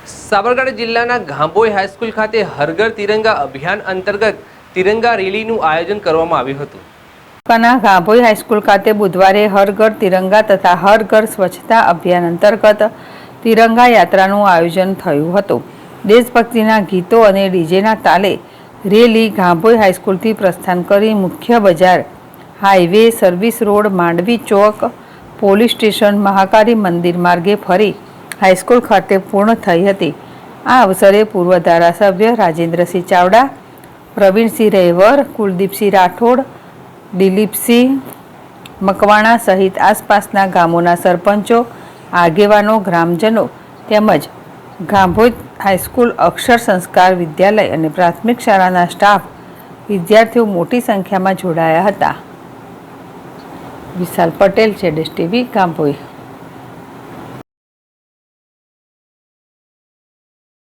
સાબરકાંઠા જિલ્લાના ગાંભોઈ હાઈસ્કૂલ ખાતે હર ઘર તિરંગા અભિયાન અંતર્ગત તિરંગા રેલીનું આયોજન કરવામાં આવ્યું હતું। ગાંભોઈ હાઈસ્કૂલ ખાતે બુધવારે હર ઘર તિરંગા તથા હર ઘર સ્વચ્છતા અભિયાન અંતર્ગત તિરંગા યાત્રાનું આયોજન થયું હતું। દેશભક્તિના ગીતો અને ડીજેના તાલે રેલી ગાંભોઈ હાઈસ્કૂલથી પ્રસ્થાન કરી મુખ્ય બજાર, હાઈવે, સર્વિસ રોડ, માંડવી ચોક, પોલીસ સ્ટેશન, મહાકાળી મંદિર માર્ગે ફરી હાઈસ્કૂલ ખાતે પૂર્ણ થઈ હતી। આ અવસરે પૂર્વ ધારાસભ્ય રાજેન્દ્રસિંહ ચાવડા, પ્રવીણસિંહ રહેવર, કુલદીપસિંહ રાઠોડ, દિલીપસિંહ મકવાણા સહિત આસપાસના ગામોના સરપંચો, આગેવાનો, ગ્રામજનો તેમજ ગાંભોઈ હાઈસ્કૂલ, અક્ષર સંસ્કાર વિદ્યાલય અને પ્રાથમિક શાળાના સ્ટાફ, વિદ્યાર્થીઓ મોટી સંખ્યામાં જોડાયા હતા। વિશાલ પટેલ, ZSTV, ગાંભોઈ।